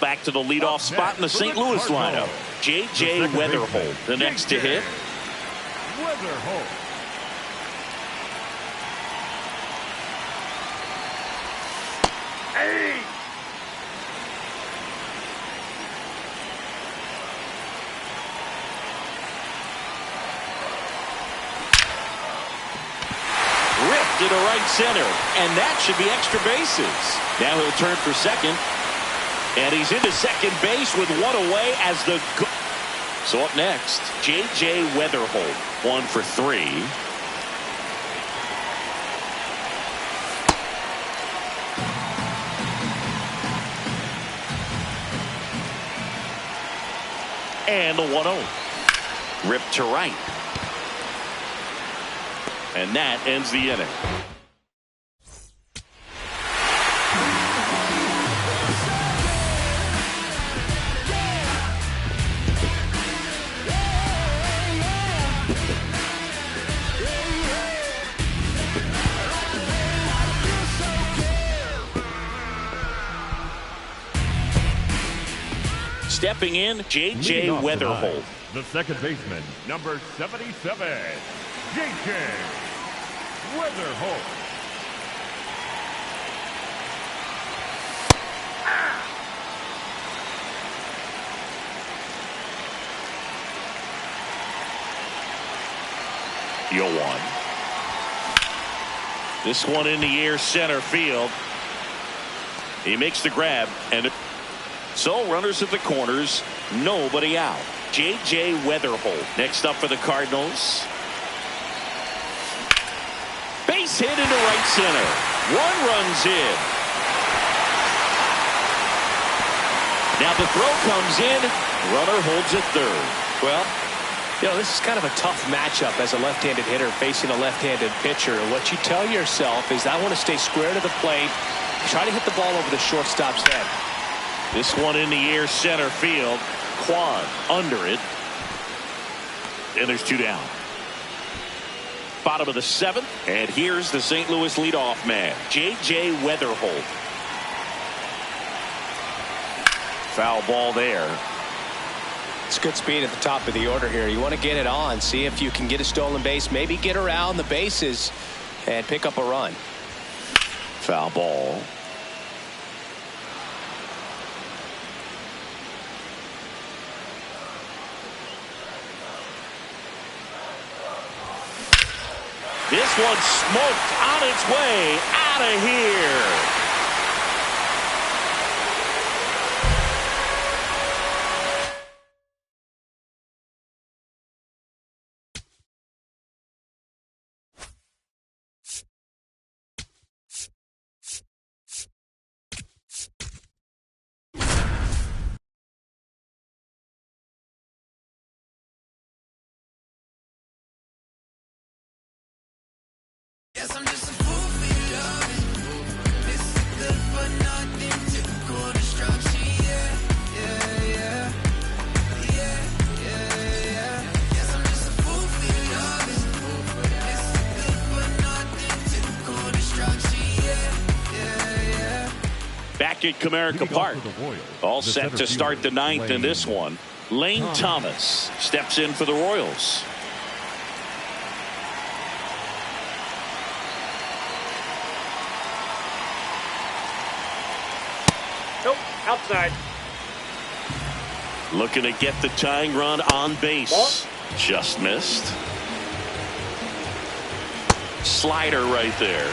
back to the leadoff spot in the St. Louis lineup. J.J. Weatherholt, the next to hit. Weatherholt. To the right center, and that should be extra bases. Now he'll turn for second, and he's into second base with one away as the. So up next, J.J. Weatherholt, 1 for 3. And the 1-0. Ripped to right. And that ends the inning. Stepping in, J.J. Weatherholt. The second baseman, number 77, J.J. Weatherholt. Yo one. This one in the air, center field. He makes the grab, and so runners at the corners, nobody out. J.J. Weatherholt next up for the Cardinals. Base hit into right center. One runs in. Now the throw comes in. Runner holds at third. Well, you know, this is kind of a tough matchup as a left-handed hitter facing a left-handed pitcher. What you tell yourself is, I want to stay square to the plate, try to hit the ball over the shortstop's head. This one in the air, center field. Quan under it. And there's 2 down. Bottom of the 7th, and here's the St. Louis leadoff man, J.J. Weatherholt. Foul ball there. It's good speed at the top of the order here. You want to get it on, see if you can get a stolen base, maybe get around the bases and pick up a run. Foul ball. This one smoked on its way out of here. Yes, I'm just a fool for your love. This is good for nothing. Typical destruction. Yeah, yeah, yeah. Yeah, yeah, yeah. Yes, I'm just a fool for your love. This is good for nothing. Typical destruction. Yeah, yeah, yeah. Back at Comerica Park. All set to start the 9th in this one. Lane Thomas steps in for the Royals. Nope, outside. Looking to get the tying run on base. Ball. Just missed. Slider right there.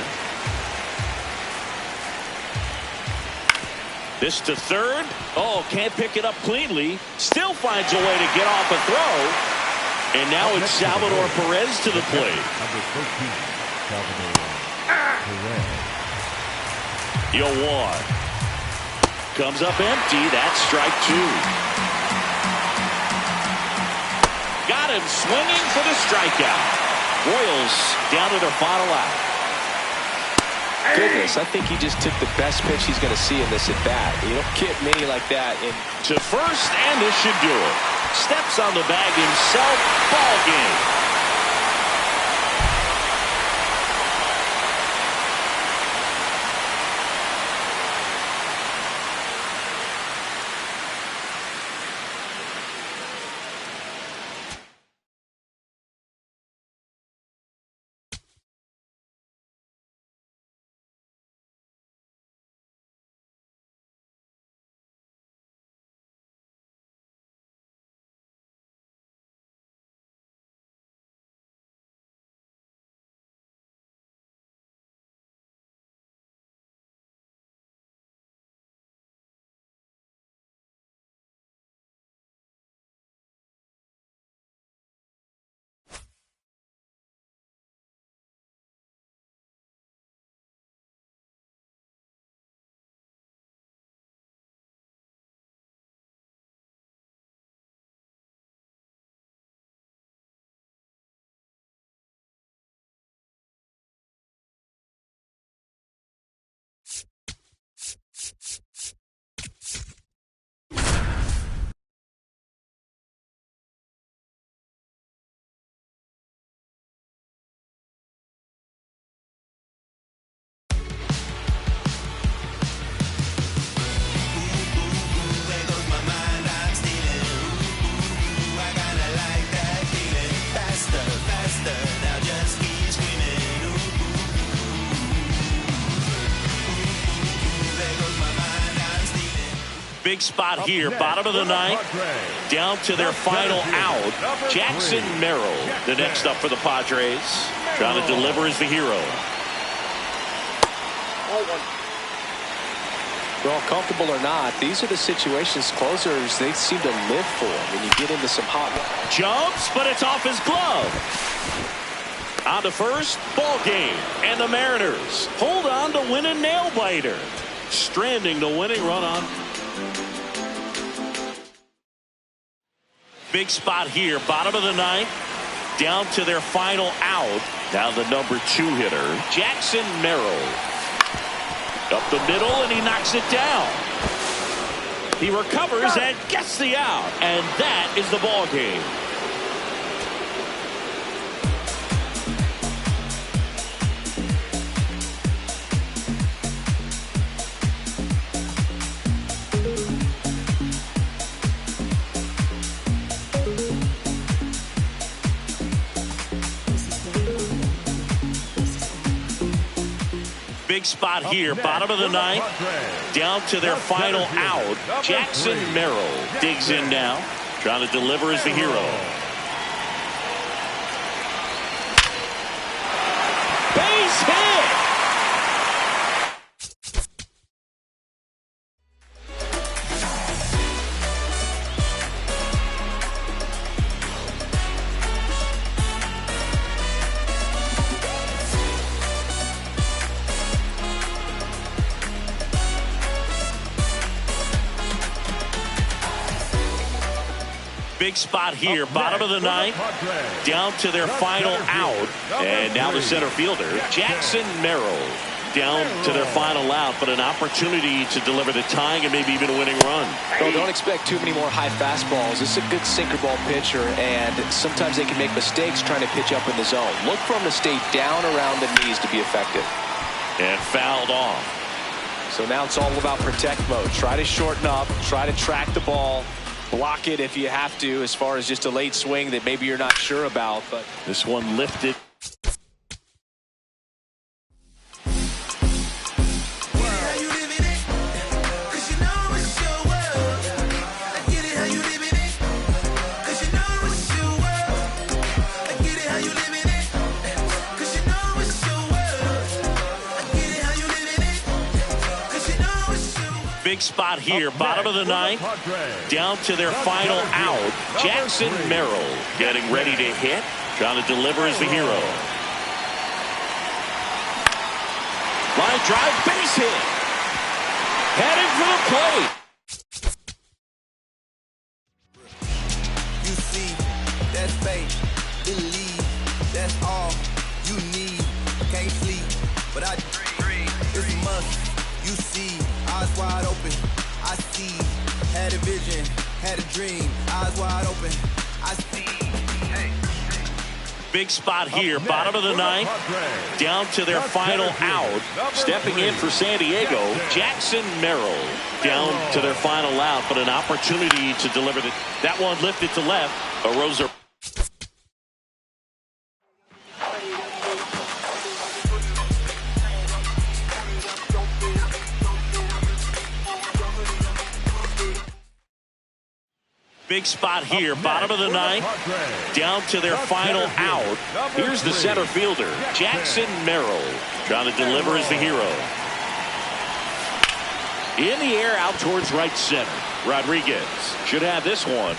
This to third. Oh, can't pick it up cleanly. Still finds a way to get off a throw. And now it's Salvador Perez to the plate. Number 13, Salvador Perez. Yo one. Comes up empty. That's strike 2. Got him swinging for the strikeout. Royals down to their final out. Goodness, I think he just took the best pitch he's going to see in this at bat. You don't get many like that. To first, and this should do it. Steps on the bag himself. Ball game. Big spot here, bottom of the ninth, down to their final out. Jackson Merrill, the next up for the Padres. Trying to deliver as the hero. Well, comfortable or not, these are the situations closers they seem to live for when you get into some hot. Jumps, but it's off his glove. On to first, ball game. And the Mariners hold on to win a nail-biter. Stranding the winning run on. Big spot here, bottom of the ninth, down to their final out. Now the number 2 hitter, Jackson Merrill. Up the middle, and he knocks it down. He recovers and gets the out. And that is the ball game. Big spot here, bottom of the ninth, down to their final out. Jackson Merrill digs in now, trying to deliver as the hero. Base hit! Big spot here, bottom of the ninth, down to their final out. And now the center fielder, Jackson Merrill, down to their final out, but an opportunity to deliver the tying and maybe even a winning run. Well, don't expect too many more high fastballs. This is a good sinker ball pitcher, and sometimes they can make mistakes trying to pitch up in the zone. Look for him to stay down around the knees to be effective. And fouled off. So now it's all about protect mode. Try to shorten up, try to track the ball. Block it if you have to, as far as just a late swing that maybe you're not sure about. But this one lifted. Big spot here, bottom of the ninth, down to their final out. Jackson Merrill getting ready to hit, trying to deliver as the hero. Line drive, base hit. Heading for the plate. You see, that's faith, believe, that's all you need. Can't sleep, but I dream. It's a must. You see, eyes wide open, I see. Had a vision, had a dream. Eyes wide open, I see. Hey. Big spot here, bottom of the ninth, down to their final out. Stepping in for San Diego, Jackson Merrill, down to their final out, but an opportunity to deliver that one lifted to left. A Rosa. Big spot here, bottom of the ninth, down to their final out. Here's the center fielder, Jackson Merrill, trying to deliver as the hero. In the air, out towards right center. Rodriguez should have this one.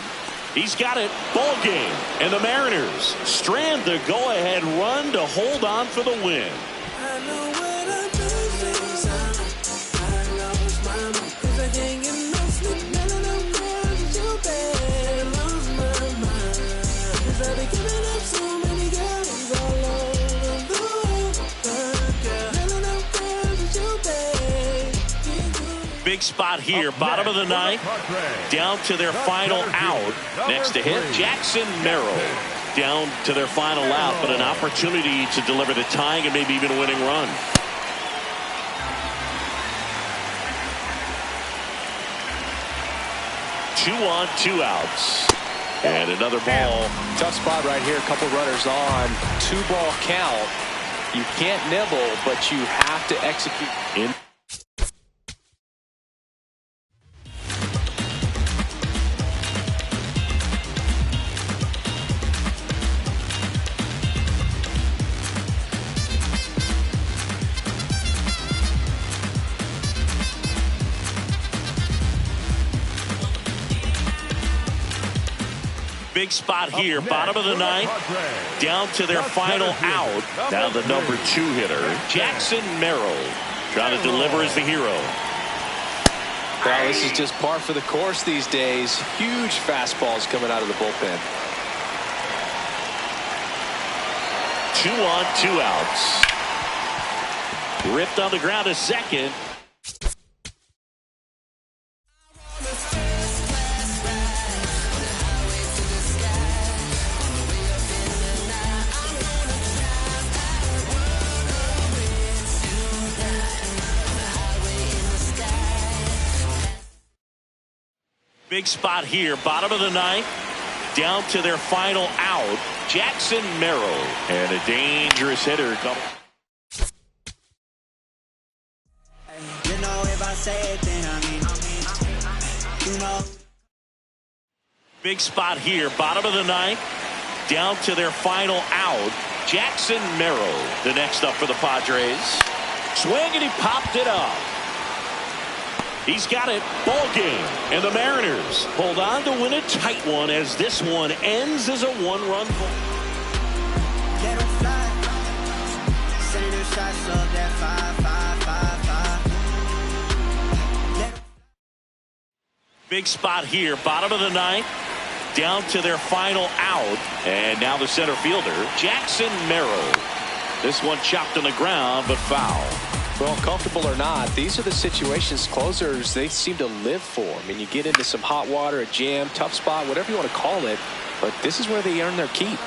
He's got it. Ball game. And the Mariners strand the go-ahead run to hold on for the win. Big spot here, bottom of the ninth, down to their final out. Next to hit, Jackson Merrill, down to their final out, but an opportunity to deliver the tying and maybe even a winning run. Two on, two outs. And another ball. Tough spot right here. A couple runners on. 2-ball count. You can't nibble, but you have to execute. Big spot here, bottom of the ninth, down to their final out. Now the number 2 hitter, Jackson Merrill, trying to deliver as the hero. Well, this is just par for the course these days. Huge fastballs coming out of the bullpen. 2 on, 2 outs. Ripped on the ground to second. Big spot here, bottom of the ninth, down to their final out, Jackson Merrill, and a dangerous hitter coming. You know, if I say it, then I mean, you know. Big spot here, bottom of the ninth, down to their final out, Jackson Merrill, the next up for the Padres. Swing, and he popped it up. He's got it. Ball game. And the Mariners hold on to win a tight one as this one ends as a 1-run ball. Let 'em fly. Send them shots up that 5. Big spot here. Bottom of the ninth. Down to their final out. And now the center fielder, Jackson Merrill. This one chopped on the ground, but foul. Well, comfortable or not, these are the situations closers they seem to live for. I mean, you get into some hot water, a jam, tough spot, whatever you want to call it, but this is where they earn their keep.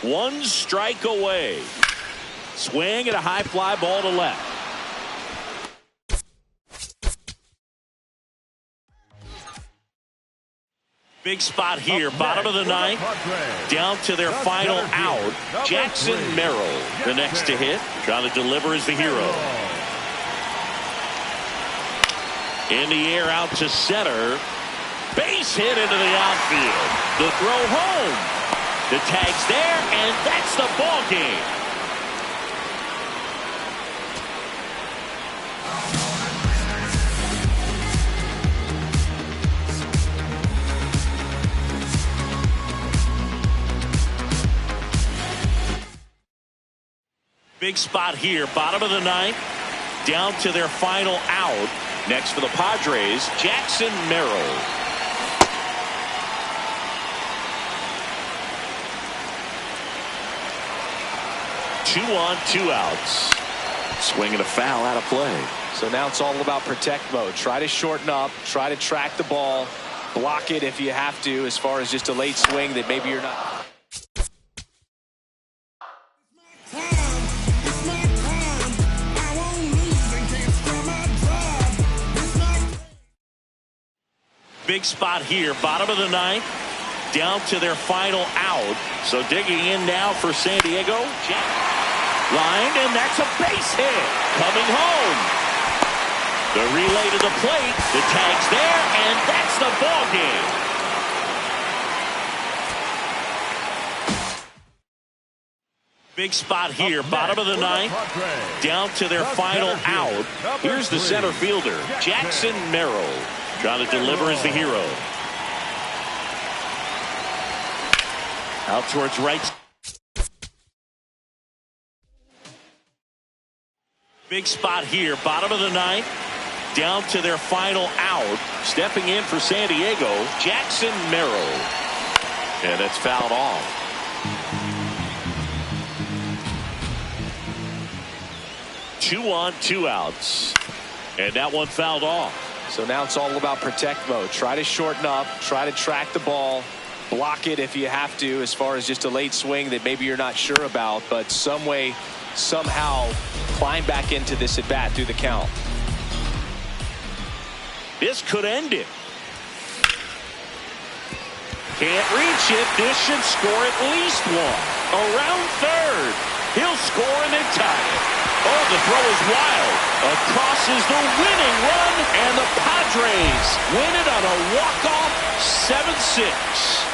1 strike away. Swing and a high fly ball to left. Big spot here, bottom of the ninth, down to their final out, Jackson Merrill, the next to hit, trying to deliver as the hero. In the air out to center, base hit into the outfield. The throw home. The tag's there, and that's the ball game. Big spot here, bottom of the ninth, down to their final out. Next for the Padres, Jackson Merrill. Two on, 2 outs. Swing and a foul out of play. So now it's all about protect mode. Try to shorten up, try to track the ball, block it if you have to, as far as just a late swing that maybe you're not. Big spot here, bottom of the ninth, down to their final out. So digging in now for San Diego. Lined, and that's a base hit. Coming home. The relay to the plate. The tag's there, and that's the ball game. Big spot here, bottom of the ninth, down to their final out. Here's the center fielder, Jackson Merrill, trying to deliver as the hero. Out towards right. Big spot here, bottom of the ninth, down to their final out. Stepping in for San Diego, Jackson Merrill. And that's fouled off. Two on, 2 outs. And that one fouled off. So now it's all about protect mode. Try to shorten up, try to track the ball, block it if you have to, as far as just a late swing that maybe you're not sure about, but some way, somehow climb back into this at bat through the count. This could end it. Can't reach it. This should score at least one. Around third. He'll score and then tie it. Oh, the throw is wild. Across is the winning run, and the Padres win it on a walk-off 7-6.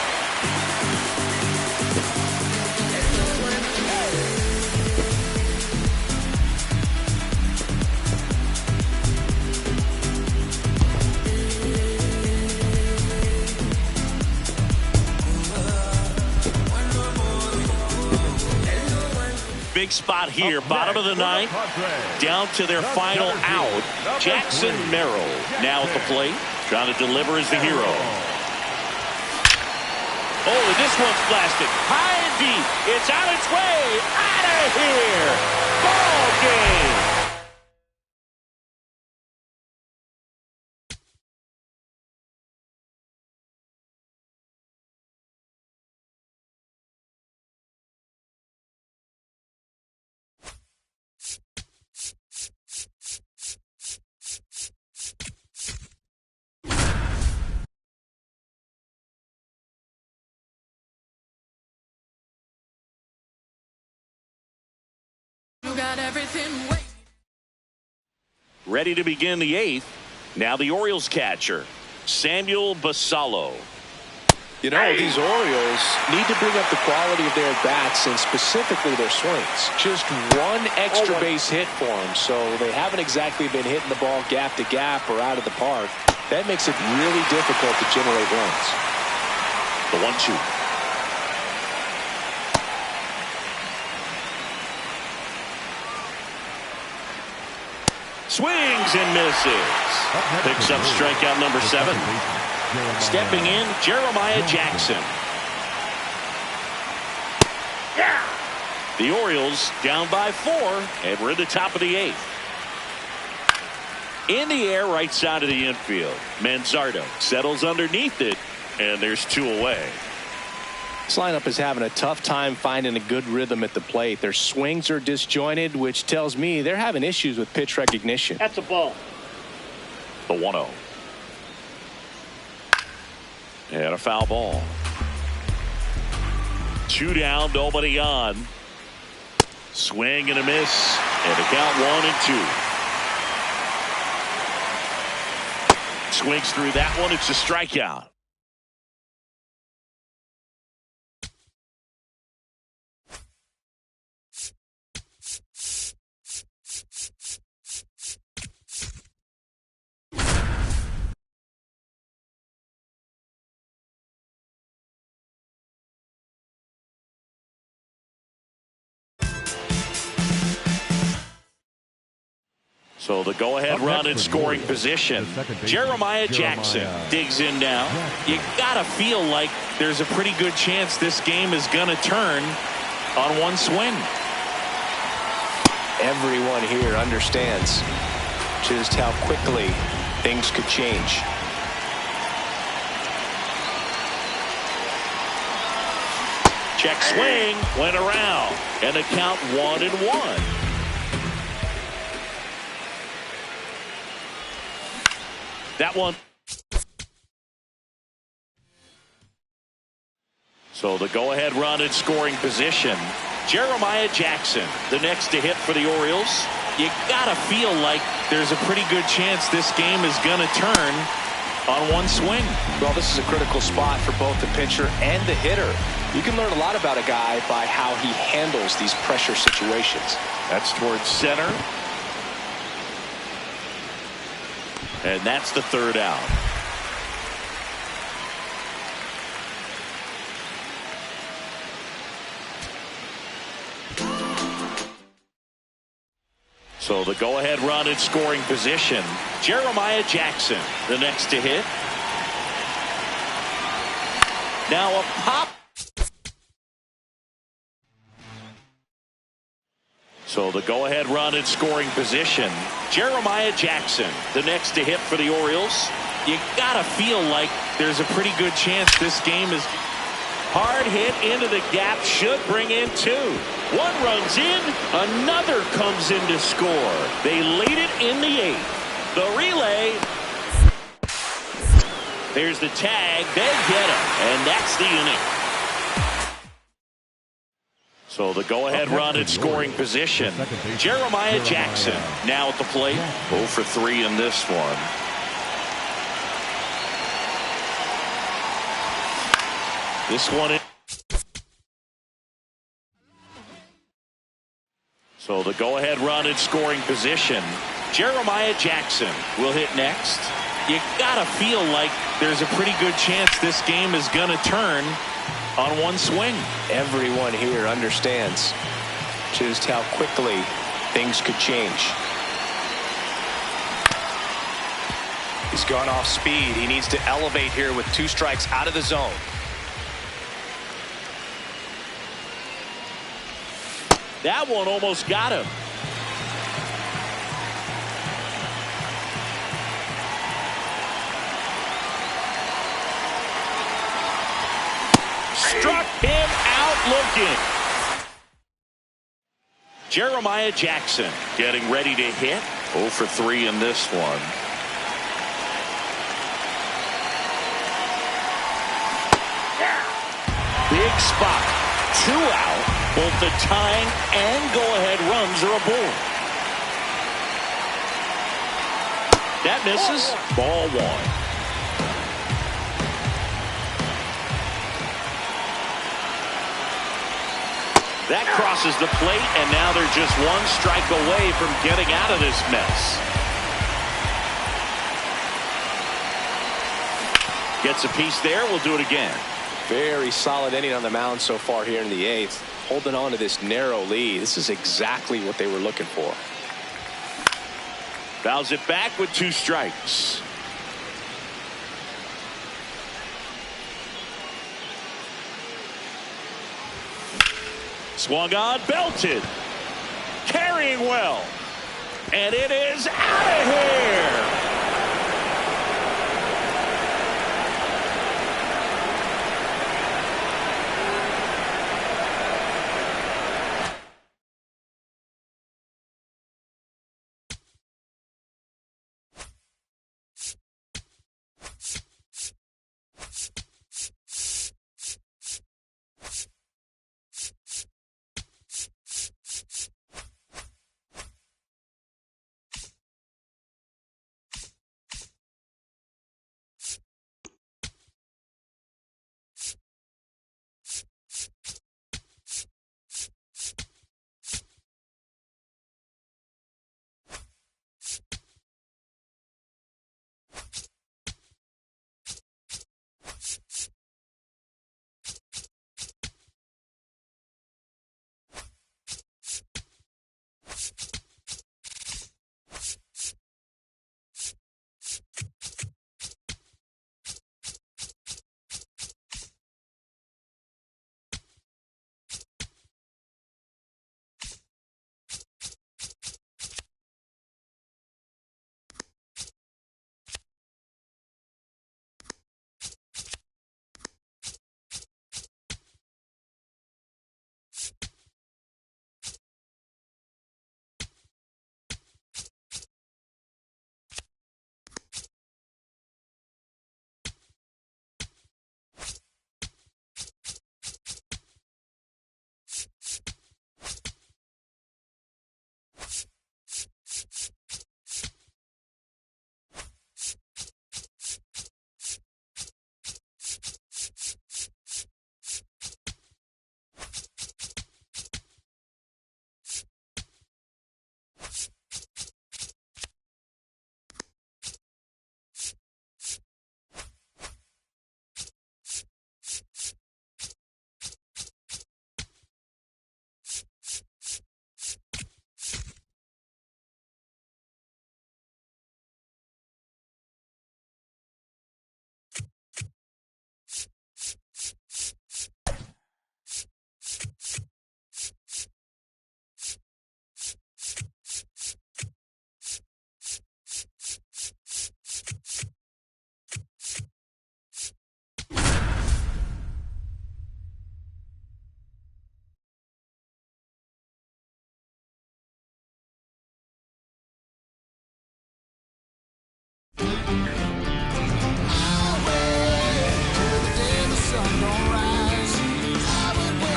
big spot here. Bottom of the ninth, down to their final out. Jackson Merrill now at the plate, trying to deliver as the hero. Oh, and this one's blasted high and deep. It's on its way out of here. Ball game. Got everything waiting. Ready to begin the eighth. Now the Orioles catcher, Samuel Basallo. You know, these Orioles need to bring up the quality of their bats and specifically their swings. Just one extra base hit for them, so they haven't exactly been hitting the ball gap to gap or out of the park. That makes it really difficult to generate runs. The 1-2. Swings and misses. Picks up strikeout number 7. Stepping in, Jeremiah Jackson. The Orioles down by 4, and we're in the top of the 8th. In the air, right side of the infield. Manzardo settles underneath it, and there's 2 away. This lineup is having a tough time finding a good rhythm at the plate. Their swings are disjointed, which tells me they're having issues with pitch recognition. That's a ball. The 1-0. And a foul ball. 2 down, nobody on. Swing and a miss. And a count 1-2. Swings through that one. It's a strikeout. So the go-ahead run in scoring position. Jeremiah Jackson digs in now. You gotta feel like there's a pretty good chance this game is gonna turn on one swing. Everyone here understands just how quickly things could change. Check swing, went around, and the count 1-1. That one. So the go-ahead run in scoring position. Jeremiah Jackson, the next to hit for the Orioles. You gotta feel like there's a pretty good chance this game is gonna turn on one swing. Well, this is a critical spot for both the pitcher and the hitter. You can learn a lot about a guy by how he handles these pressure situations. That's towards center. And that's the 3rd out. So the go-ahead run in scoring position. Jeremiah Jackson, the next to hit. Now a pop. So the go-ahead run in scoring position. Jeremiah Jackson, the next to hit for the Orioles. You gotta feel like there's a pretty good chance this game is hard hit into the gap, should bring in 2. One runs in, another comes in to score. They lead it in the 8th. The relay. There's the tag. They get him, and that's the inning. So the go-ahead run in scoring position. Jeremiah Jackson now at the plate. 0 for 3 in this one. This one in. So the go-ahead run in scoring position. Jeremiah Jackson will hit next. You gotta feel like there's a pretty good chance this game is gonna turn on one swing. Everyone here understands Just how quickly things could change. He's gone off speed. He needs to elevate here with 2 strikes out of the zone. That one almost got him. Struck him out looking. Jeremiah Jackson getting ready to hit. 0 for 3 in this one. Big spot. 2 out. Both the tying and go-ahead runs are aboard. That misses. Ball 1. That crosses the plate, and now they're just 1 strike away from getting out of this mess. Gets a piece there. We'll do it again. Very solid inning on the mound so far here in the 8th. Holding on to this narrow lead. This is exactly what they were looking for. Fouls it back with 2 strikes. Swung on, belted. Carrying well. And it is out of here.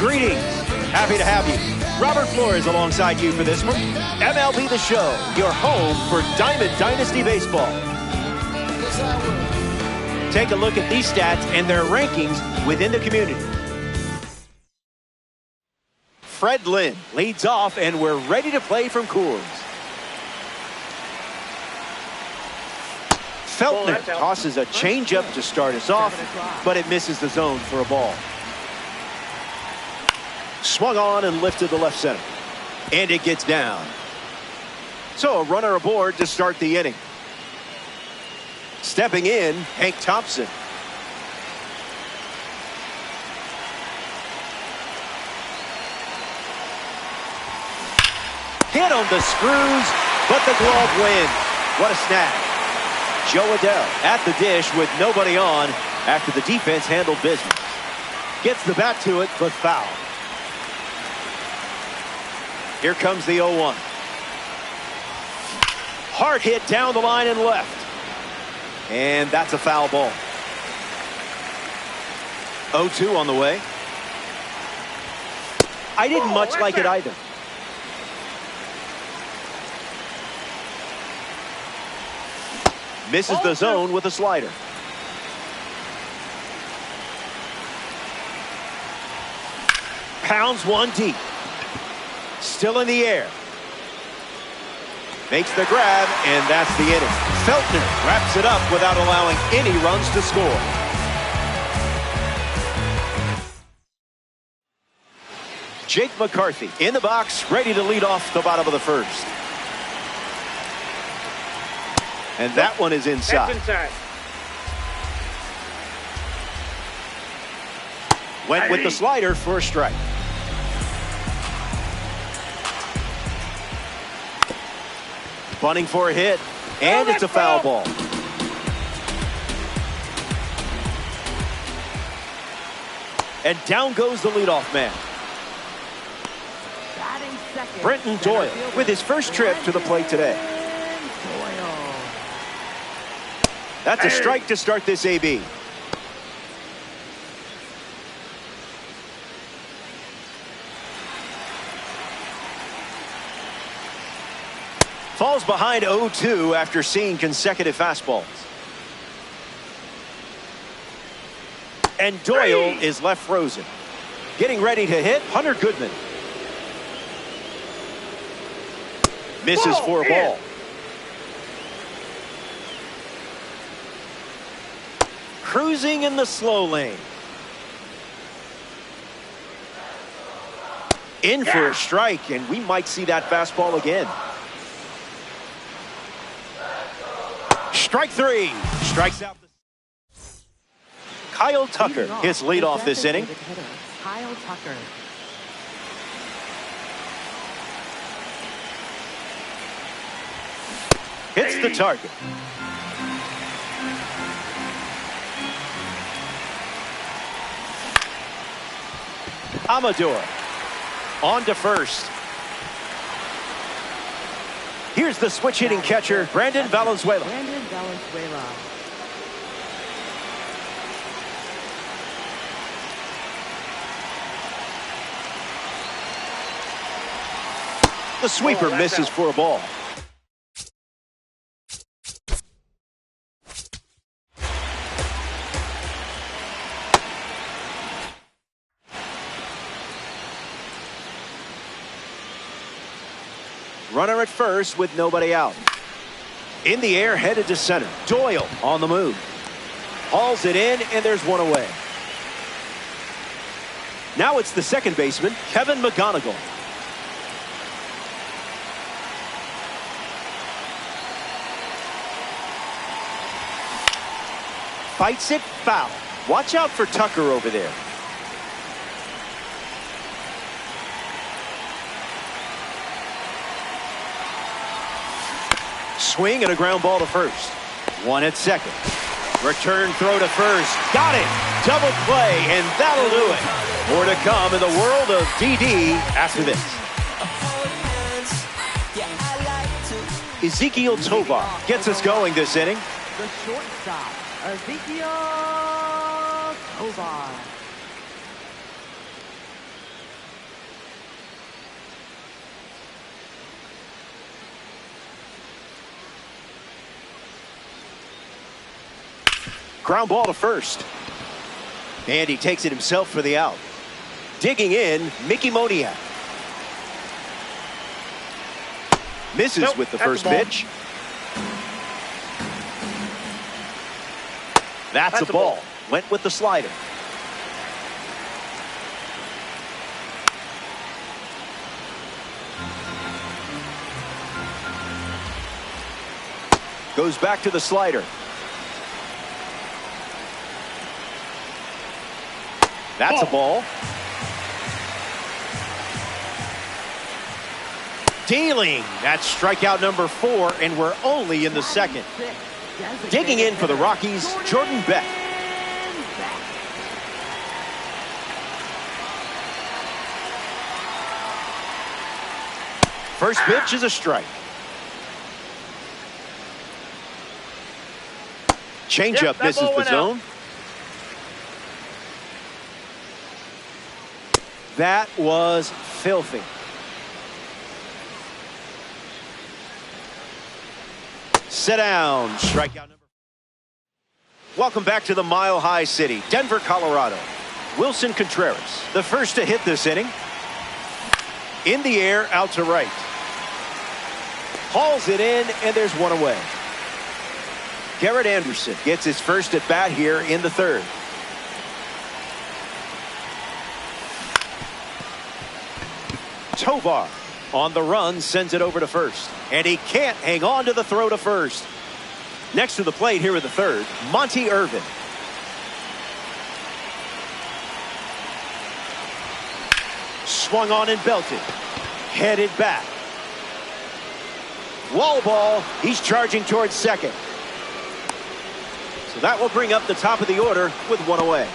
Greetings. Happy to have you. Robert Flores alongside you for this one. MLB The Show, your home for Diamond Dynasty Baseball. Take a look at these stats and their rankings within the community. Fred Lynn leads off, and we're ready to play from Coors. Feltner tosses a changeup to start us off, but it misses the zone for a ball. Swung on and lifted to left center. And it gets down. So a runner aboard to start the inning. Stepping in, Hank Thompson. Hit on the screws, but the glove wins. What a snap. Joe Adell at the dish with nobody on after the defense handled business. Gets the bat to it, but foul. Here comes the 0-1. Hard hit down the line and left. And that's a foul ball. 0-2 on the way. I didn't much like it either. Misses the zone with a slider. Pounds one deep. Still in the air. Makes the grab, and that's the inning. Feltner wraps it up without allowing any runs to score. Jake McCarthy in the box, ready to lead off the bottom of the first. And that one is inside. Went with the slider for a strike. Bunting for a hit, and it's a foul ball. And down goes the leadoff man. Brenton Doyle with his first trip to the plate today. That's a strike to start this AB. Falls behind 0-2 after seeing consecutive fastballs. And Doyle is left frozen. Getting ready to hit, Hunter Goodman. Misses for a ball. Cruising in the slow lane. In for a strike, and we might see that fastball again. Strike three. Strikes out. Kyle Tucker hits leadoff this inning. Kyle Tucker. Hits the target. Amador on to first. Here's the switch hitting catcher, Brandon Valenzuela. Brandon Valenzuela. The sweeper misses for a ball. Runner at first with nobody out. In the air, headed to center. Doyle on the move. Hauls it in, and there's one away. Now it's the second baseman, Kevin McGonigal. Fights it foul. Watch out for Tucker over there. Swing and a ground ball to first. One at second. Return throw to first. Got it. Double play, and that'll do it. More to come in the world of DD after this. Ezekiel Tovar gets us going this inning. The shortstop, Ezekiel Tovar. Ground ball to first. And he takes it himself for the out. Digging in, Mickey Moniak. Misses with the first pitch. That's a ball. Went with the slider. Goes back to the slider. That's a ball. Dealing. That's strikeout number 4, and we're only in the second. Digging in for the Rockies, Jordan Beck. First pitch is a strike. Changeup misses the zone. That was filthy. Sit down. Strikeout number. Welcome back to the Mile High City, Denver, Colorado. Wilson Contreras, the first to hit this inning. In the air, out to right. Hauls it in, and there's one away. Garrett Anderson gets his first at bat here in the third. Tovar on the run sends it over to first, and he can't hang on to the throw to first. Next to the plate here in the third, Monty Irvin. Swung on and belted. Headed back. Wall ball. He's charging towards second. So that will bring up the top of the order with one away.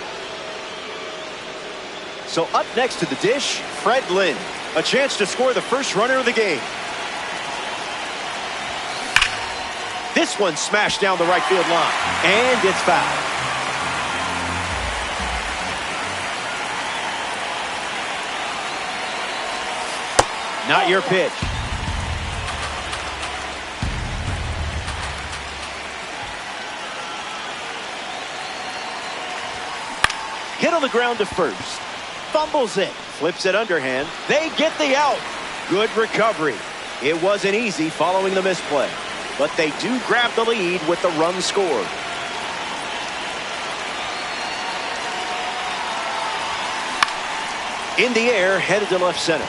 So up next to the dish, Fred Lynn. A chance to score the first runner of the game. This one smashed down the right field line. And it's foul. Not your pitch. Hit on the ground to first. Fumbles it. Flips it underhand. They get the out. Good recovery. It wasn't easy following the misplay, but they do grab the lead with the run scored. In the air, headed to left center.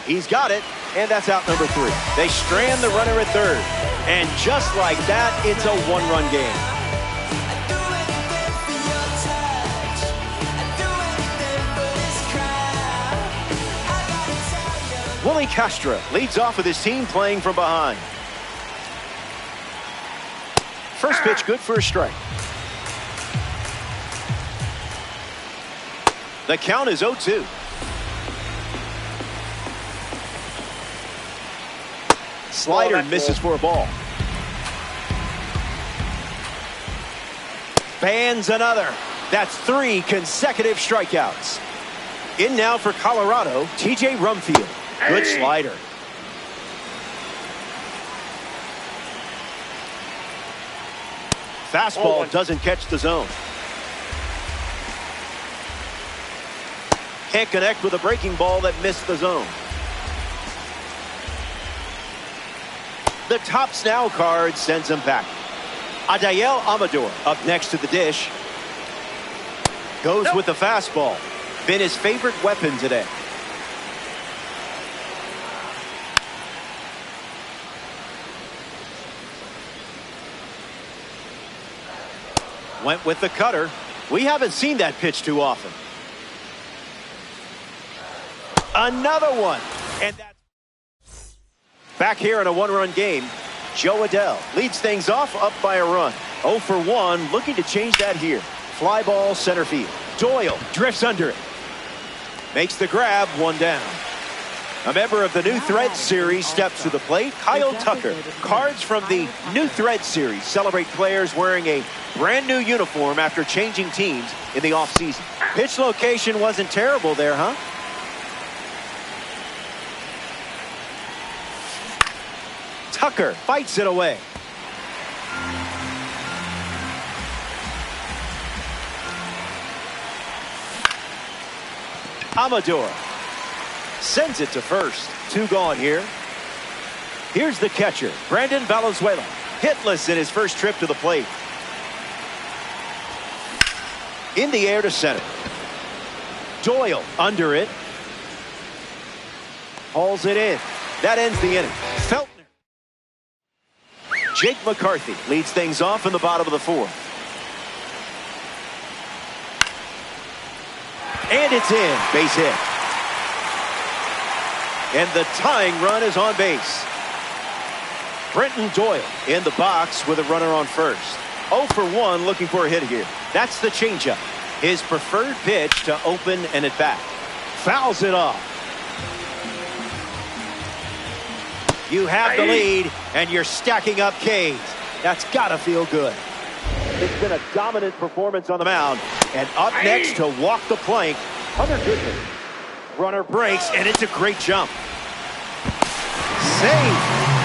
He's got it, and that's out number 3. They strand the runner at third, and just like that, it's a one-run game. Willie Castro leads off with his team playing from behind. First pitch good for a strike. The count is 0-2. Slider misses for a ball. Bands another. That's 3 consecutive strikeouts. In now for Colorado, TJ Rumfield. Good slider. Fastball doesn't catch the zone. Can't connect with a breaking ball that missed the zone. The Tops Now card sends him back. Adael Amador up next to the dish. Goes with the fastball. Been his favorite weapon today. Went with the cutter. We haven't seen that pitch too often. Another one. And that's back here in a one-run game. Joe Adell leads things off up by a run. 0 for 1, looking to change that here. Fly ball center field. Doyle drifts under it. Makes the grab, 1 down. A member of the New Threads series steps to the plate, Kyle Tucker. Cards from the New Threads series celebrate players wearing a brand new uniform after changing teams in the offseason. Pitch location wasn't terrible there, huh? Tucker fights it away. Amador sends it to first. 2 gone here. Here's the catcher, Brandon Valenzuela. Hitless in his first trip to the plate. In the air to center. Doyle under it. Hauls it in. That ends the inning. Feltner. Jake McCarthy leads things off in the bottom of the fourth. And it's in. Base hit. And the tying run is on base. Brenton Doyle in the box with a runner on first. 0 for 1 looking for a hit here. That's the changeup. His preferred pitch to open an at-bat. Fouls it off. You have the lead, and you're stacking up K's. That's got to feel good. It's been a dominant performance on the mound. And up next to walk the plank, Hunter Goodman. Runner breaks, and it's a great jump. Save.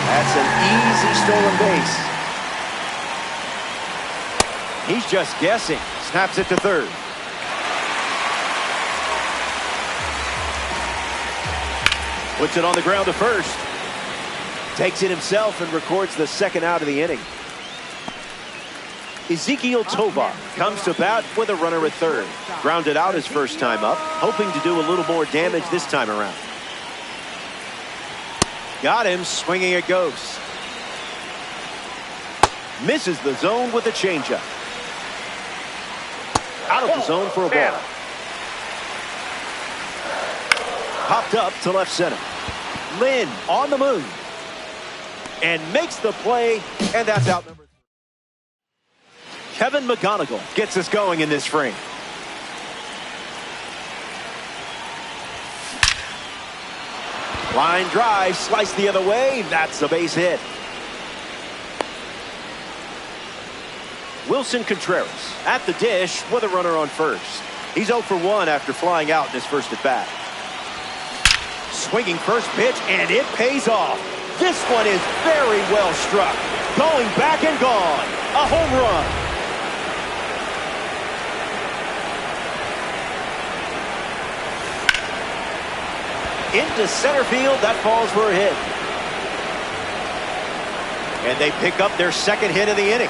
That's an easy stolen base. He's just guessing. Snaps it to third. Puts it on the ground to first. Takes it himself and records the second out of the inning. Ezekiel Tovar comes to bat with a runner at third. Grounded out his first time up, hoping to do a little more damage this time around. Got him, swinging it goes. Misses the zone with a changeup. Out of the zone for a ball. Popped up to left center. Lynn on the move. And makes the play, and that's out number 3. Kevin McGonigal gets us going in this frame. Line drive, slice the other way. That's a base hit. Wilson Contreras at the dish with a runner on first. He's 0 for 1 after flying out in his first at bat. Swinging first pitch, and it pays off. This one is very well struck. Going back and gone. A home run. Into center field. That falls for a hit. And they pick up their second hit of the inning.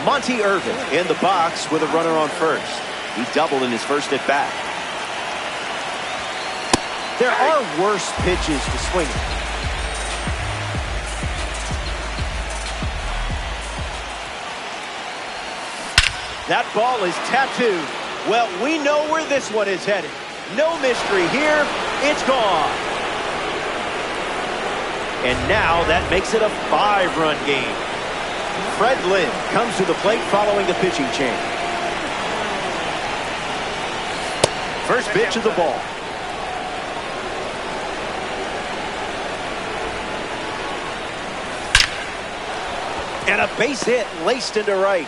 Monty Irvin in the box with a runner on first. He doubled in his first at bat. There are worse pitches to swing at. That ball is tattooed. Well, we know where this one is headed. No mystery here. It's gone. And now that makes it a 5-run game. Fred Lynn comes to the plate following the pitching change. First pitch of the ball. And a base hit laced into right.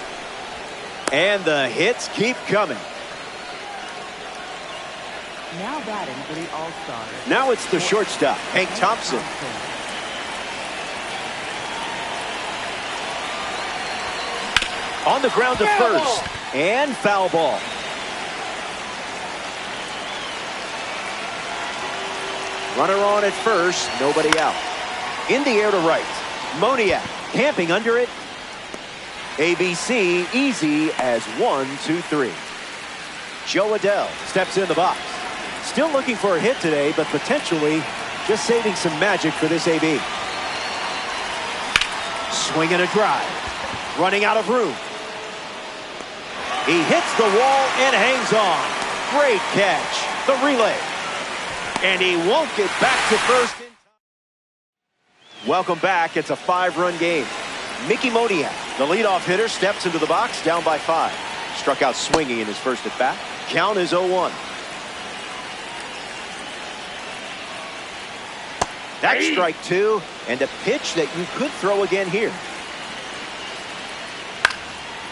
And the hits keep coming. Now batting for the All-Stars. Now it's the shortstop, Hank Thompson. On the ground to first. And foul ball. Runner on at first, nobody out. In the air to right. Moniak camping under it. ABC easy as 1, 2, 3. Joe Adell steps in the box. Still looking for a hit today, but potentially just saving some magic for this AB. Swinging a drive. Running out of room. He hits the wall and hangs on. Great catch. The relay. And he won't get back to first in time. Welcome back. It's a 5-run game. Mickey Moniak, the leadoff hitter, steps into the box down by 5. Struck out swinging in his first at bat. Count is 0-1. That's strike 2, and a pitch that you could throw again here.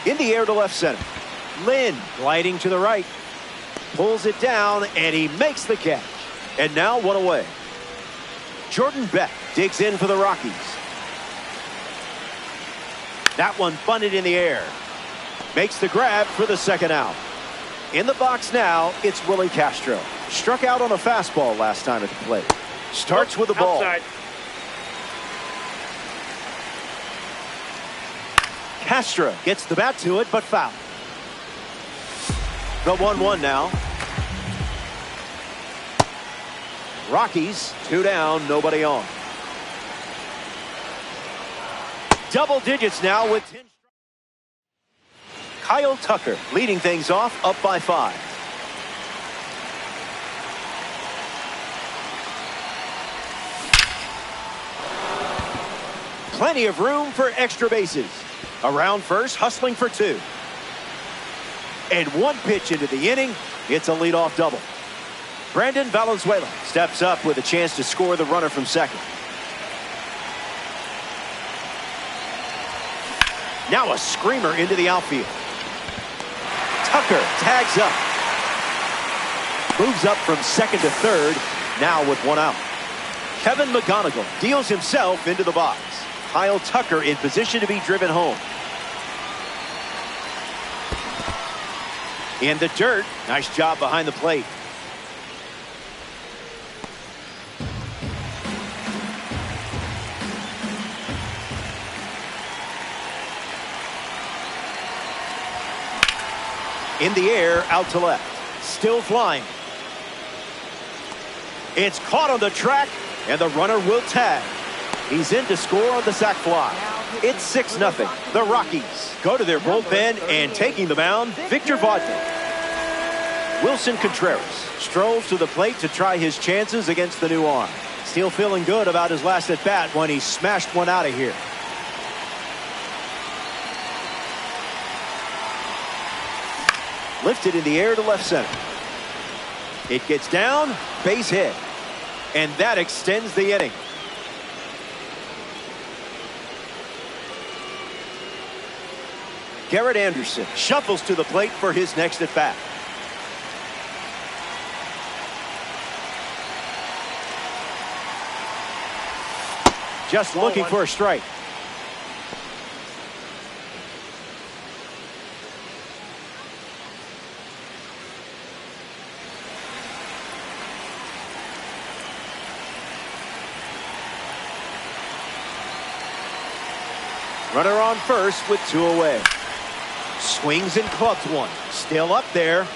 In the air to left center. Lynn gliding to the right. Pulls it down, and he makes the catch. And now 1 away. Jordan Beck digs in for the Rockies. That one bunted in the air. Makes the grab for the second out. In the box now, it's Willie Castro. Struck out on a fastball last time at the plate. Starts with the ball. Outside. Castro gets the bat to it, but foul. The 1-1 now. Rockies, 2 down, nobody on. double digits now with 10. Kyle Tucker leading things off, up by 5. Plenty of room for extra bases. Around first, hustling for 2. And 1 pitch into the inning. It's a leadoff double. Brandon Valenzuela steps up with a chance to score the runner from second. Now a screamer into the outfield. Tucker tags up. Moves up from second to third, now with 1 out. Kevin McGonigal deals himself into the box. Kyle Tucker in position to be driven home. In the dirt. Nice job behind the plate. In the air, out to left. Still flying. It's caught on the track, and the runner will tag. He's in to score on the sac fly. It's 6-0. The Rockies go to their bullpen, and taking the mound, Victor Vodnik. Wilson Contreras strolls to the plate to try his chances against the new arm. Still feeling good about his last at-bat when he smashed one out of here. Lifted in the air to left center. It gets down, base hit. And that extends the inning. Garrett Anderson shuffles to the plate for his next at-bat. Just looking for a strike. Runner on first with 2 away. Swings and clubs one. Still up there.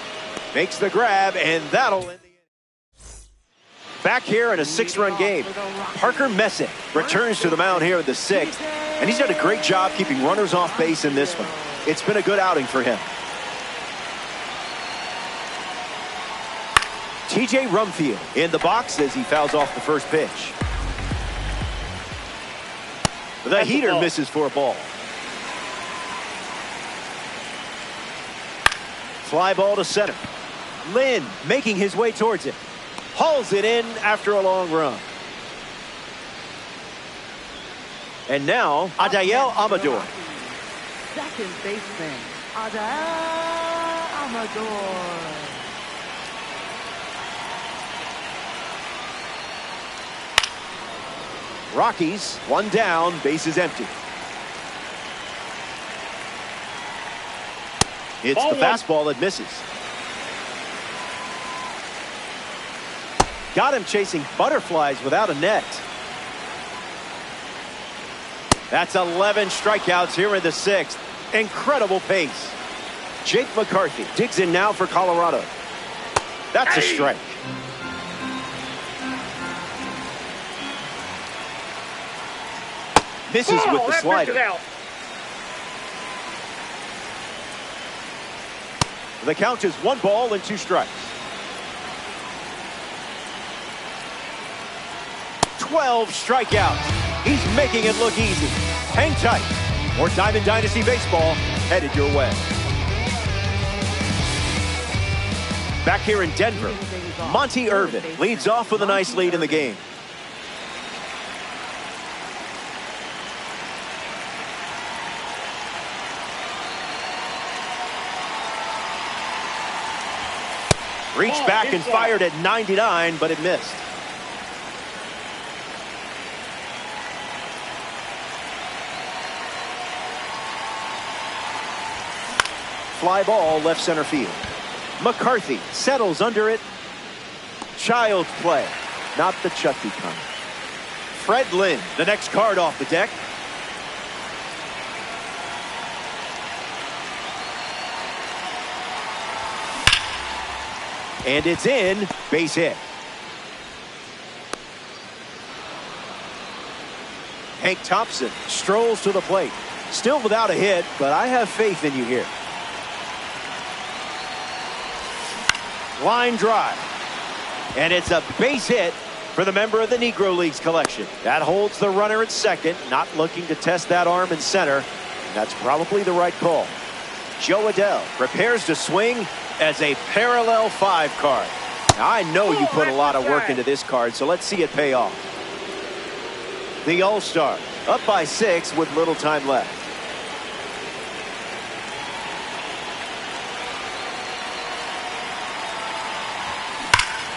Makes the grab, and that'll end the inning. Back here in a 6-run game. Parker Messick returns to the mound here in the 6th, and he's done a great job keeping runners off base in this one. It's been a good outing for him. TJ Rumfield in the box as he fouls off the first pitch. The heater misses for a ball. Fly ball to center. Lynn making his way towards it. Hauls it in after a long run. And now, Adael Amador. Second baseman, Adael Amador. Rockies, 1 down, bases empty. It's the fastball that misses. Got him chasing butterflies without a net. That's 11 strikeouts here in the 6th. Incredible pace. Jake McCarthy digs in now for Colorado. That's a strike. Misses with the slider. The count is 1 ball and 2 strikes. 12 strikeouts. He's making it look easy. Hang tight. More Diamond Dynasty Baseball headed your way. Back here in Denver, Monty Irvin leads off with a nice lead in the game. Reached back and fired at 99, but it missed. Fly ball left center field. McCarthy settles under it. Child's play, not the Chucky kind. Fred Lynn, the next card off the deck. And it's in, base hit. Hank Thompson strolls to the plate. Still without a hit, but I have faith in you here. Line drive. And it's a base hit for the member of the Negro Leagues collection. That holds the runner at second, not looking to test that arm in center. And that's probably the right call. Joe Adell prepares to swing as a parallel 5 card. Now, I know you put a lot of work into this card, so let's see it pay off. The All-Star up by 6 with little time left.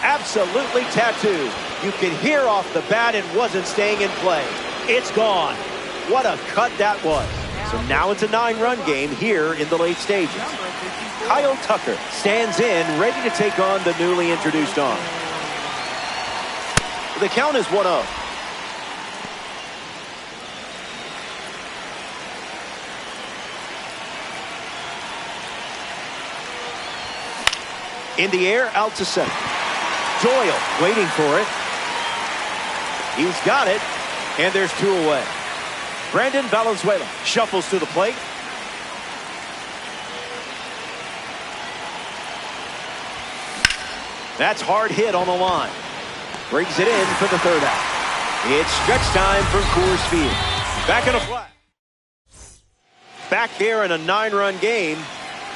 Absolutely tattooed. You can hear off the bat it wasn't staying in play. It's gone. What a cut that was. So now it's a 9-run game here in the late stages. Kyle Tucker stands in, ready to take on the newly introduced arm. The count is 1-0. In the air, out to center. Doyle waiting for it. He's got it, and there's 2 away. Brandon Valenzuela shuffles to the plate. That's hard hit on the line. Brings it in for the 3rd out. It's stretch time from Coors Field. Back in a flat. Back here in a 9-run game.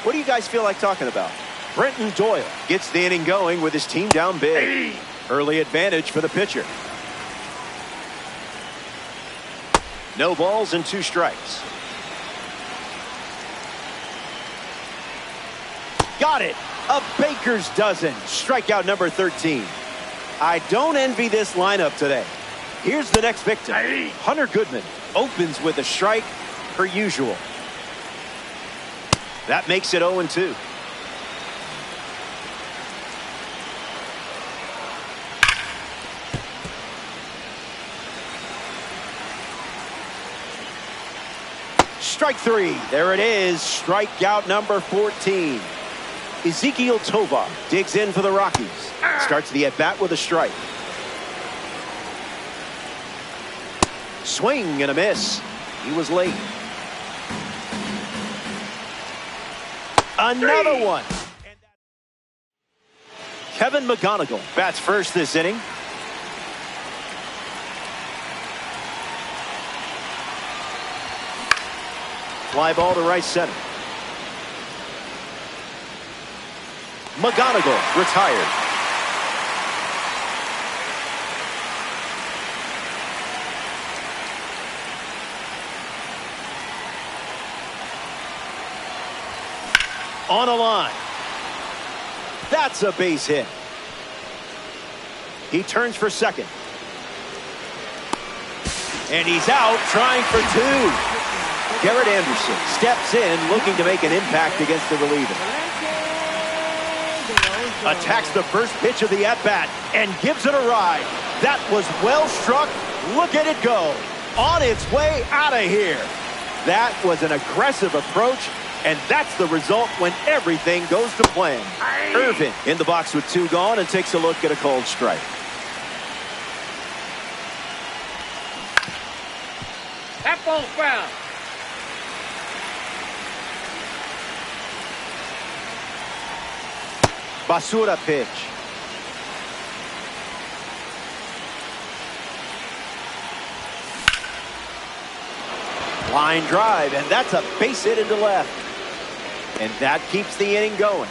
What do you guys feel like talking about? Brenton Doyle gets the inning going with his team down big. Early advantage for the pitcher. No balls and 2 strikes. Got it. A baker's dozen. Strikeout number 13. I don't envy this lineup today. Here's the next victim. Hunter Goodman opens with a strike per usual. That makes it 0-2. Strike 3. There it is. Strikeout number 14. Ezekiel Tovar digs in for the Rockies. Starts the at-bat with a strike. Swing and a miss. He was late. Another one. Kevin McGonigal bats first this inning. Fly ball to right center. McGonigal retired. On a line. That's a base hit. He turns for second. And he's out trying for 2. Garrett Anderson steps in looking to make an impact against the reliever. Attacks the first pitch of the at-bat and gives it a ride. That was well struck. Look at it go. On its way out of here. That was an aggressive approach, and that's the result when everything goes to plan. Irvin in the box with 2 gone and takes a look at a cold strike. That ball's foul. Basura pitch. Line drive, and that's a base hit into left. And that keeps the inning going.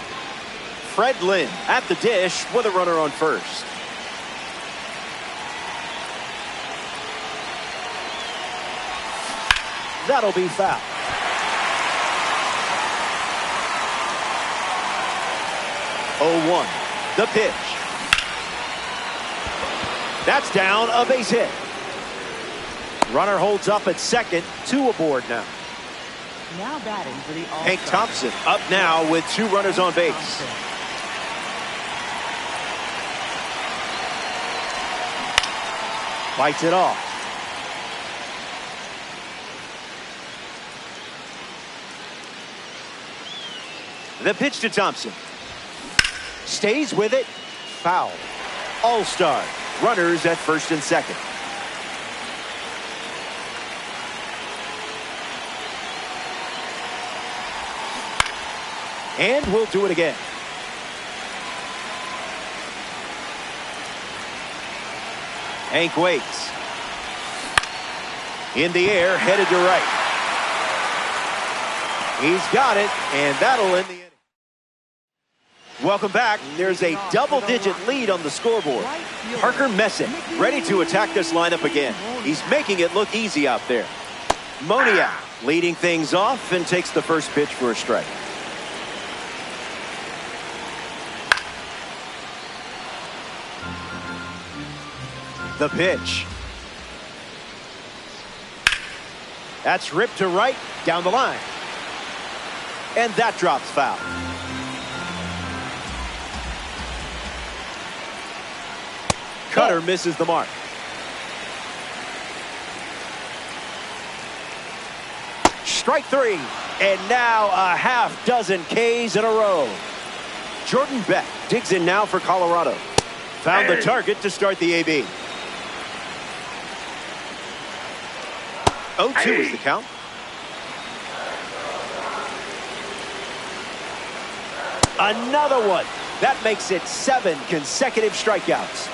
Fred Lynn at the dish with a runner on first. That'll be foul. Oh, 1. The pitch. That's down, a base hit. Runner holds up at second, 2 aboard now. Now batting for the All-Star. Hank Thompson up now with 2 runners on base. Bites it off. The pitch to Thompson. Stays with it. Foul. All-Star. Runners at first and second. And we'll do it again. Hank waits. In the air, headed to right. He's got it, and that'll end the inning. Welcome back. There's a double-digit lead on the scoreboard. Parker Messick ready to attack this lineup again. He's making it look easy out there. Moniak leading things off and takes the first pitch for a strike. The pitch. That's ripped to right, down the line. And that drops foul. Cutter misses the mark. Strike three. And now a half dozen Ks in a row. Jordan Beck digs in now for Colorado. Found the target to start the AB. 0-2 is the count. Another one. That makes it 7 consecutive strikeouts.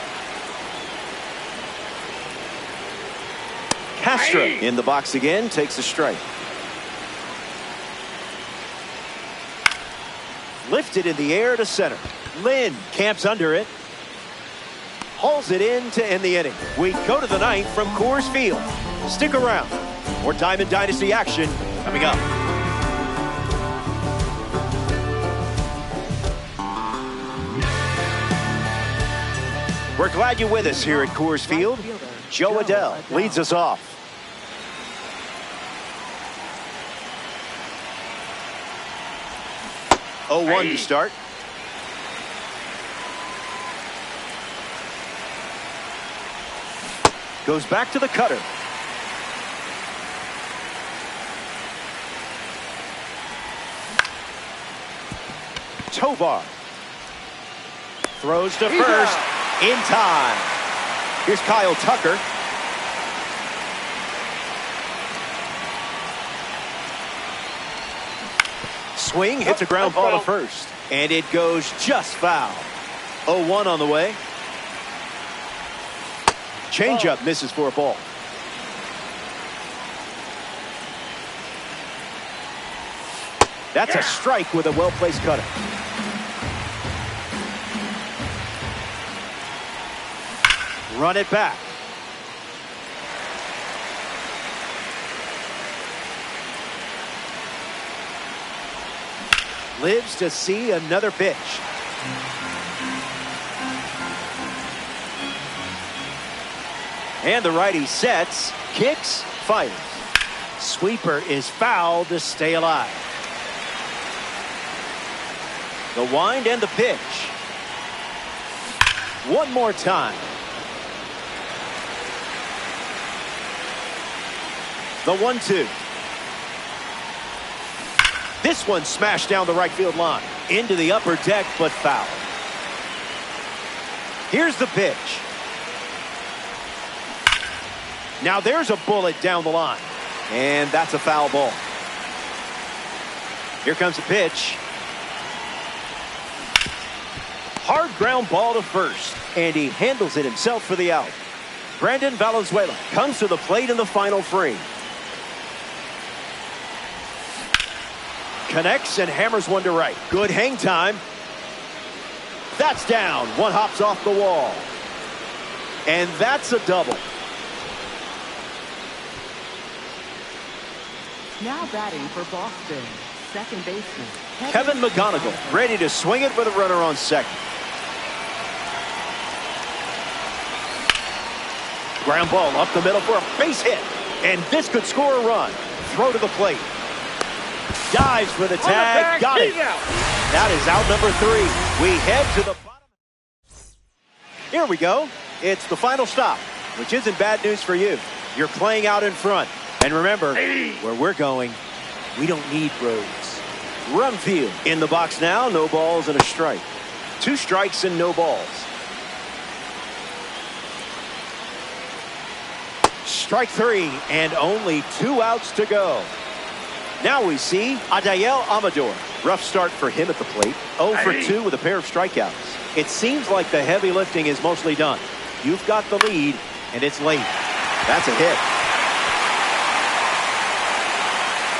Castro in the box again, takes a strike. Lifted in the air to center. Lynn camps under it. Hauls it in to end the inning. We go to the ninth from Coors Field. Stick around. More Diamond Dynasty action coming up. We're glad you're with us here at Coors Field. Joe Adell leads us off. Oh, 1 to start. Goes back to the cutter. Tovar throws to first in time. Here's Kyle Tucker. Swing hits a ground ball to first, and it goes just foul. 0-1 on the way. Changeup misses for a ball. That's a strike with a well-placed cutter. Run it back. Lives to see another pitch. And the righty sets, kicks, fires. Sweeper is fouled to stay alive. The wind and the pitch. One more time. The 1-2. This one smashed down the right field line. Into the upper deck, but foul. Here's the pitch. Now there's a bullet down the line. And that's a foul ball. Here comes the pitch. Hard ground ball to first. And he handles it himself for the out. Brandon Valenzuela comes to the plate in the final frame. Connects and hammers one to right. Good hang time. That's down. One hops off the wall. And that's a double. Now batting for Boston, second baseman Kevin McGonigal ready to swing it with a runner on second. Ground ball up the middle for a base hit. And this could score a run. Throw to the plate. Dives for the tag. Got it. That is out number 3. We head to the bottom. Here we go. It's the final stop, which isn't bad news for you. You're playing out in front. And remember, where we're going, we don't need roads. Run field. In the box now, no balls and a strike. 2 strikes and no balls. Strike 3 and only 2 outs to go. Now we see Adael Amador Rough start for him at the plate. 0 for 2 with a pair of strikeouts. It seems like the heavy lifting is mostly done. You've got the lead, and it's late. That's a hit.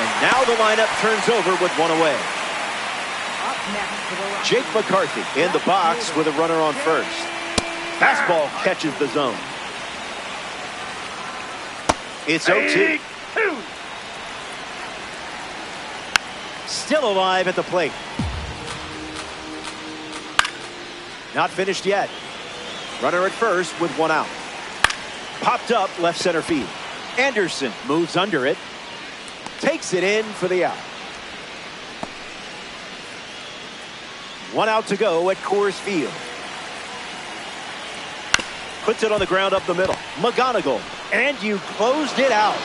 And now the lineup turns over with one away. Up next for the Rockies, Jake McCarthy in the box with a runner on first. Fastball catches the zone. It's 0-2. Still alive at the plate. Not finished yet. Runner at first with one out. Popped up left center field. Anderson moves under it. Takes it in for the out. One out to go at Coors Field. Puts it on the ground up the middle. McGonigal. And you closed it out.